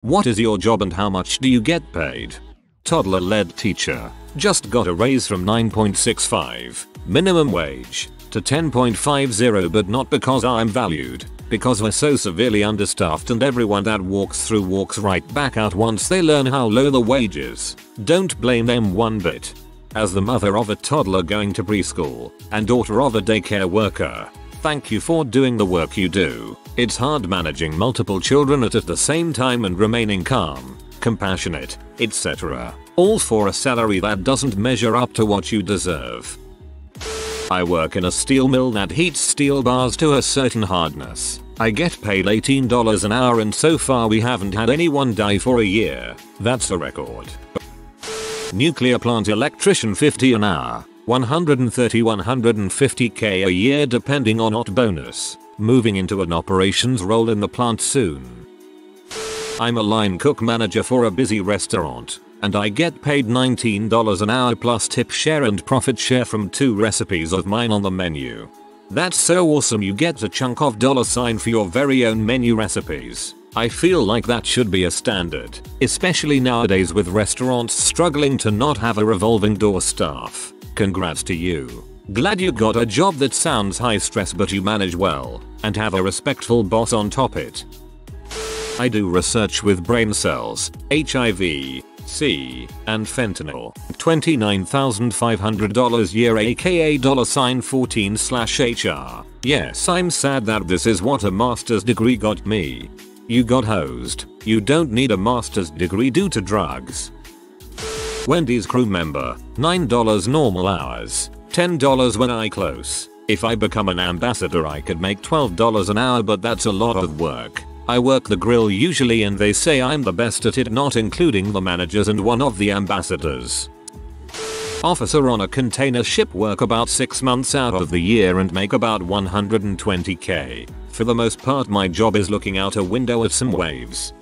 What is your job and how much do you get paid? Toddler-led teacher. Just got a raise from 9.65 minimum wage to 10.50, but not because I'm valued, because we're so severely understaffed and everyone that walks through walks right back out once they learn how low the wage is. Don't blame them one bit. As the mother of a toddler going to preschool and daughter of a daycare worker, thank you for doing the work you do. It's hard managing multiple children at the same time and remaining calm, compassionate, etc. All for a salary that doesn't measure up to what you deserve. I work in a steel mill that heats steel bars to a certain hardness. I get paid $18 an hour and so far we haven't had anyone die for a year. That's a record. Nuclear plant electrician, 50 an hour, 130-150k a year depending on hot bonus. Moving into an operations role in the plant soon. I'm a line cook manager for a busy restaurant, and I get paid $19 an hour plus tip share and profit share from 2 recipes of mine on the menu. That's so awesome, you get a chunk of $sign for your very own menu recipes. I feel like that should be a standard, especially nowadays with restaurants struggling to not have a revolving door staff. Congrats to you. Glad you got a job that sounds high stress but you manage well, and have a respectful boss on top it. I do research with brain cells, HIV, C, and fentanyl. $29,500 year aka $14/HR. Yes, I'm sad that this is what a master's degree got me. You got hosed. You don't need a master's degree due to drugs. Wendy's crew member, $9 normal hours, $10 when I close. If I become an ambassador I could make $12 an hour, but that's a lot of work. I work the grill usually and they say I'm the best at it, not including the managers and one of the ambassadors. Officer on a container ship, work about 6 months out of the year and make about 120k. For the most part my job is looking out a window at some waves.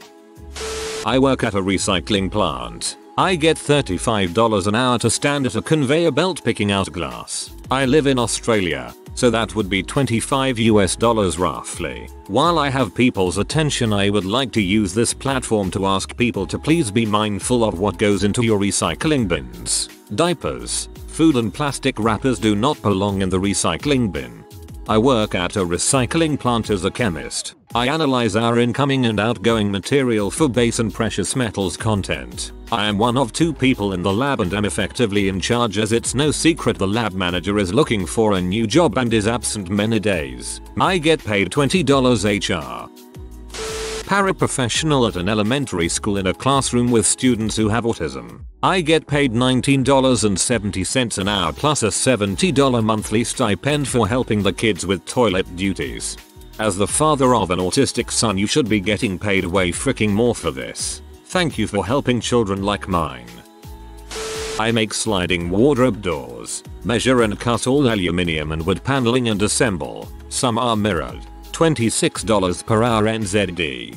I work at a recycling plant. I get $35 an hour to stand at a conveyor belt picking out glass. I live in Australia, so that would be $25 roughly. While I have people's attention, I would like to use this platform to ask people to please be mindful of what goes into your recycling bins. Diapers, food and plastic wrappers do not belong in the recycling bin. I work at a recycling plant as a chemist. I analyze our incoming and outgoing material for base and precious metals content. I am one of 2 people in the lab and am effectively in charge, as it's no secret the lab manager is looking for a new job and is absent many days. I get paid $20 HR. Paraprofessional at an elementary school in a classroom with students who have autism. I get paid $19.70 an hour plus a $70 monthly stipend for helping the kids with toilet duties. As the father of an autistic son, you should be getting paid way freaking more for this. Thank you for helping children like mine. I make sliding wardrobe doors, measure and cut all aluminum and wood paneling and assemble. Some are mirrored. $26 per hour NZD.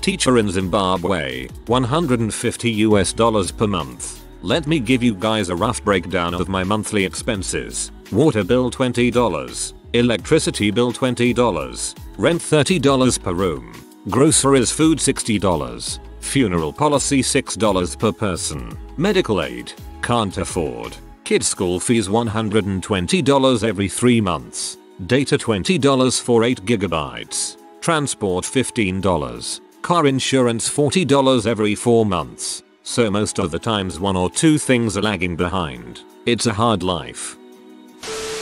Teacher in Zimbabwe, $150 per month. Let me give you guys a rough breakdown of my monthly expenses. Water bill $20, electricity bill $20, rent $30 per room, groceries food $60, funeral policy $6 per person, medical aid, can't afford, kids school fees $120 every 3 months. Data $20 for 8 GB. Transport $15. Car insurance $40 every 4 months. So most of the times 1 or 2 things are lagging behind. It's a hard life.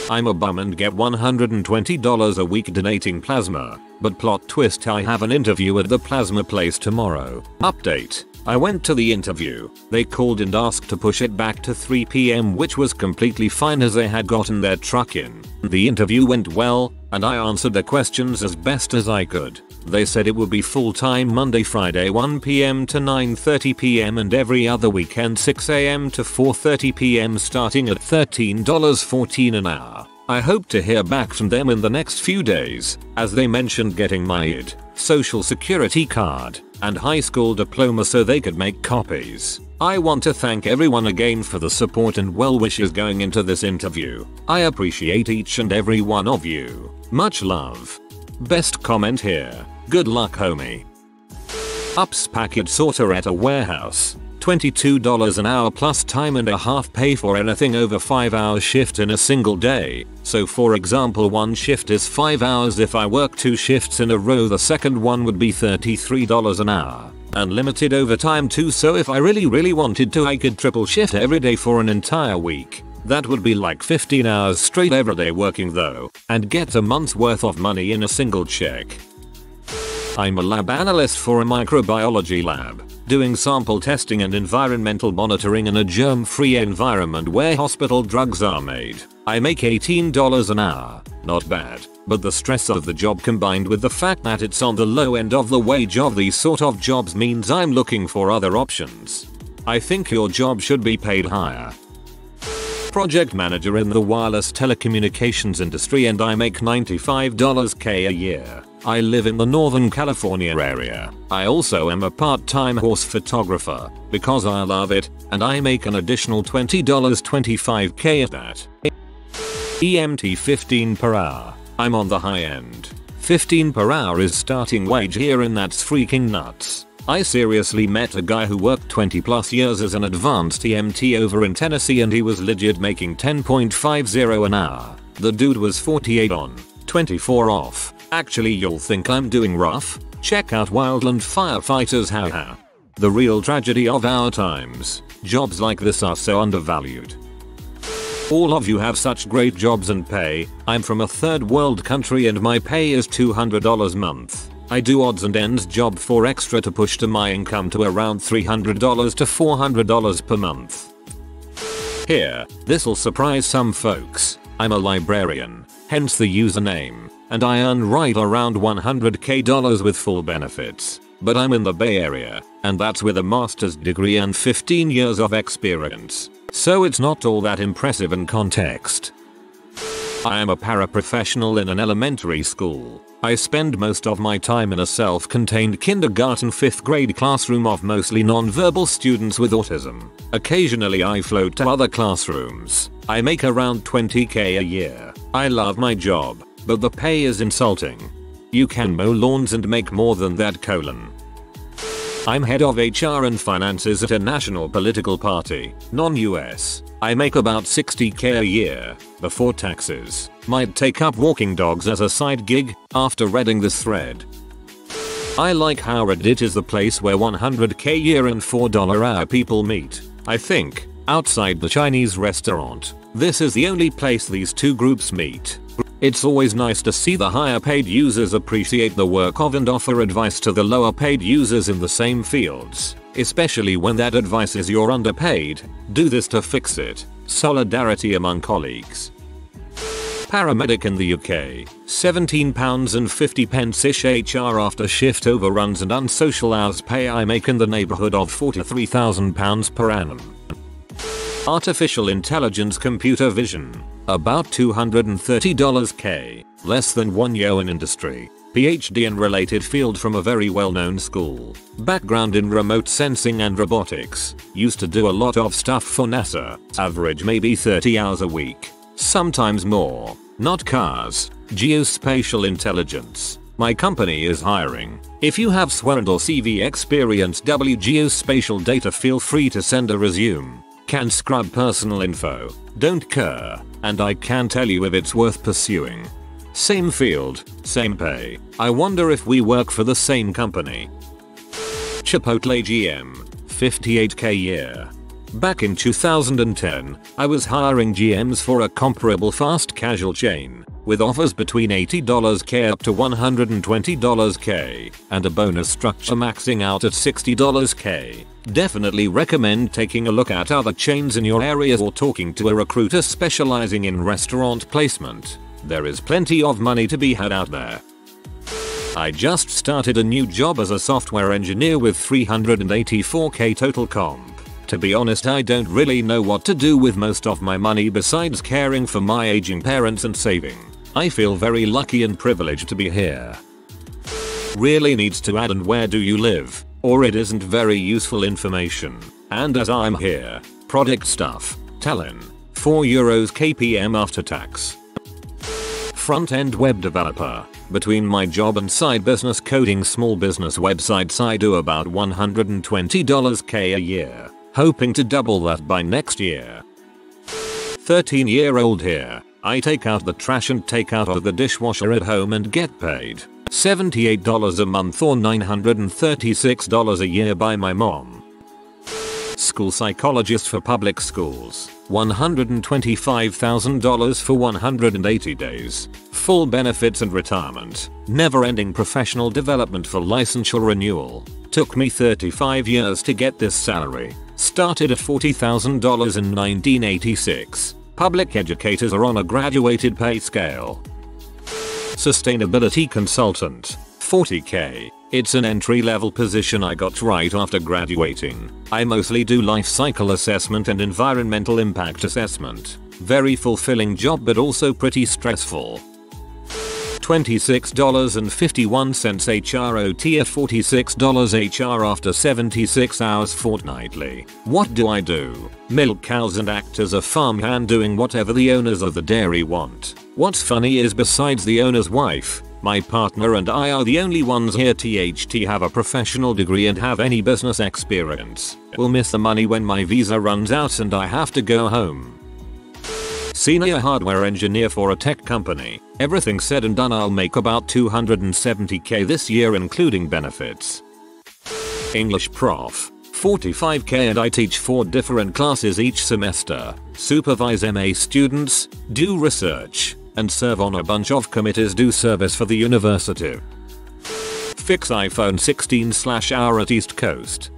I'm a bum and get $120 a week donating plasma. But plot twist, I have an interview at the plasma place tomorrow. Update. I went to the interview. They called and asked to push it back to 3 PM, which was completely fine as they had gotten their truck in. The interview went well, and I answered the questions as best as I could. They said it would be full-time Monday, Friday 1 PM to 9:30 PM and every other weekend 6 AM to 4:30 PM starting at $13.14 an hour. I hope to hear back from them in the next few days, as they mentioned getting my ID, social security card, and high school diploma so they could make copies. I want to thank everyone again for the support and well wishes going into this interview. I appreciate each and every one of you. Much love. Best comment here. Good luck, homie. Ups package sorter at a warehouse. $22 an hour plus time and a half pay for anything over 5-hour shift in a single day. So for example, one shift is 5 hours. If I work 2 shifts in a row, the second one would be $33 an hour. Unlimited overtime too, so if I really wanted to, I could triple shift every day for an entire week. That would be like 15 hours straight every day working though, and get a month's worth of money in a single check. I'm a lab analyst for a microbiology lab, doing sample testing and environmental monitoring in a germ-free environment where hospital drugs are made. I make $18 an hour. Not bad, but the stress of the job combined with the fact that it's on the low end of the wage of these sort of jobs means I'm looking for other options. I think your job should be paid higher. Project manager in the wireless telecommunications industry and I make $95K a year. I live in the Northern California area. I also am a part-time horse photographer because I love it, and I make an additional $20.25K at that. EMT 15 per hour. I'm on the high end. 15 per hour is starting wage here and that's freaking nuts. I seriously met a guy who worked 20 plus years as an advanced EMT over in Tennessee and he was legit making $10.50 an hour. The dude was 48 on, 24 off. Actually, you'll think I'm doing rough? Check out Wildland Firefighters, haha. The real tragedy of our times. Jobs like this are so undervalued. All of you have such great jobs and pay. I'm from a third world country and my pay is $200 a month. I do odds and ends job for extra to push to my income to around $300 to $400 per month. Here, this'll surprise some folks. I'm a librarian, hence the username, and I earn right around $100K with full benefits. But I'm in the Bay Area, and that's with a master's degree and 15 years of experience. So it's not all that impressive in context. I am a paraprofessional in an elementary school. I spend most of my time in a self-contained kindergarten 5th grade classroom of mostly non-verbal students with autism. Occasionally I float to other classrooms. I make around $20K a year. I love my job, but the pay is insulting. You can mow lawns and make more than that, colon. I'm head of HR and finances at a national political party, non-US. I make about $60K a year, before taxes. Might take up walking dogs as a side gig, after reading this thread. I like how Reddit is the place where $100K a year and $4 hour people meet. I think, outside the Chinese restaurant, this is the only place these two groups meet. It's always nice to see the higher paid users appreciate the work of and offer advice to the lower paid users in the same fields, especially when that advice is you're underpaid, do this to fix it. Solidarity among colleagues. Paramedic in the UK, £17.50-ish HR after shift overruns and unsocial hours pay. I make in the neighbourhood of £43,000 per annum. Artificial intelligence computer vision, about $230K, less than 1 year in industry. PhD in related field from a very well-known school. Background in remote sensing and robotics. Used to do a lot of stuff for NASA. Average maybe 30 hours a week. Sometimes more. Not cars. Geospatial intelligence. My company is hiring. If you have SWOT or CV experience geospatial data, feel free to send a resume. Can scrub personal info. Don't care. And I can tell you if it's worth pursuing. Same field, same pay. I wonder if we work for the same company. Chipotle GM, $58K a year. Back in 2010, I was hiring GMs for a comparable fast casual chain, with offers between $80K up to $120K, and a bonus structure maxing out at $60K. Definitely recommend taking a look at other chains in your area or talking to a recruiter specializing in restaurant placement. There is plenty of money to be had out there. I just started a new job as a software engineer with $384K total comp. To be honest, I don't really know what to do with most of my money besides caring for my aging parents and saving. I feel very lucky and privileged to be here. Really needs to add and where do you live, or it isn't very useful information. And as I'm here, product stuff, Talon, €4 KPM after tax. Front-end web developer, Between my job and side business coding small business websites I do about $120k a year, hoping to double that by next year. 13-year-old here. I take out the trash and take out of the dishwasher at home and get paid $78 a month or $936 a year by my mom. School psychologist for public schools, $125,000 for 180 days, full benefits and retirement, never-ending professional development for licensure renewal. Took me 35 years to get this salary. Started at $40,000 in 1986. Public educators are on a graduated pay scale. Sustainability consultant, $40k. It's an entry-level position I got right after graduating. I mostly do life cycle assessment and environmental impact assessment. Very fulfilling job but also pretty stressful. $26.51 HROT at $46 HR after 76 hours fortnightly. What do I do? Milk cows and act as a farmhand doing whatever the owners of the dairy want. What's funny is besides the owner's wife, my partner and I are the only ones here THT have a professional degree and have any business experience. Will miss the money when my visa runs out and I have to go home. Senior hardware engineer for a tech company. Everything said and done I'll make about $270k this year including benefits. English prof, $45k and I teach 4 different classes each semester, supervise MA students, do research, and serve on a bunch of committees, do service for the university. Fix iPhone 16/hour at East Coast.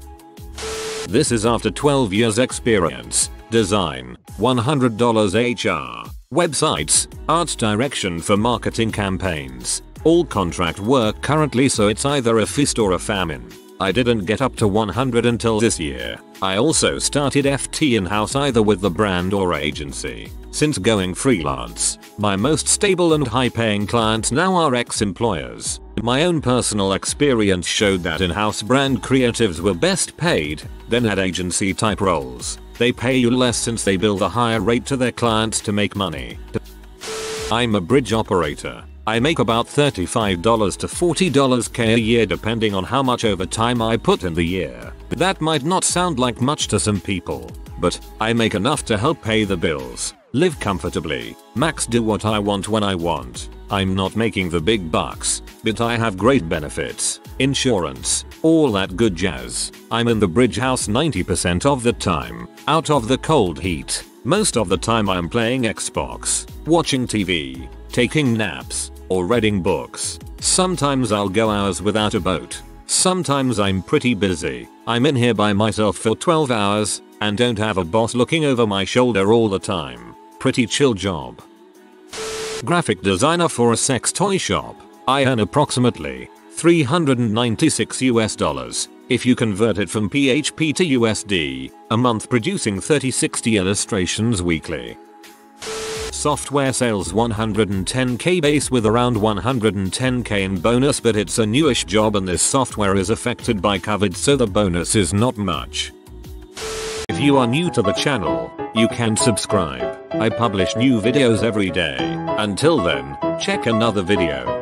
This is after 12 years experience. Design, $100 HR. Websites, arts direction for marketing campaigns. All contract work currently so it's either a feast or a famine. I didn't get up to 100 until this year. I also started FT in-house either with the brand or agency. Since going freelance, my most stable and high-paying clients now are ex-employers. My own personal experience showed that in-house brand creatives were best paid, then at agency type roles. They pay you less since they bill a higher rate to their clients to make money. I'm a bridge operator. I make about $35 to $40k a year depending on how much overtime I put in the year. That might not sound like much to some people, but I make enough to help pay the bills, live comfortably, max do what I want when I want. I'm not making the big bucks, but I have great benefits, insurance, all that good jazz. I'm in the bridge house 90% of the time, out of the cold heat. Most of the time I'm playing Xbox, watching TV, taking naps, or reading books. Sometimes I'll go hours without a boat. Sometimes I'm pretty busy. I'm in here by myself for 12 hours, and don't have a boss looking over my shoulder all the time. Pretty chill job. Graphic designer for a sex toy shop. I earn approximately $396 if you convert it from PHP to USD a month, producing 30-60 illustrations weekly. Software sales, 110k base with around 110k in bonus, but it's a newish job and this software is affected by COVID so the bonus is not much. If you are new to the channel, you can subscribe. I publish new videos every day. Until then, check another video.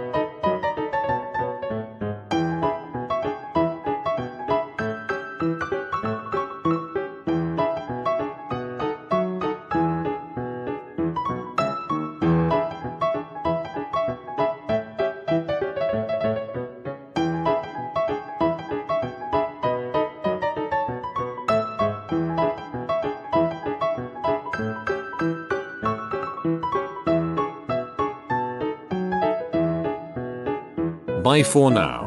Bye for now.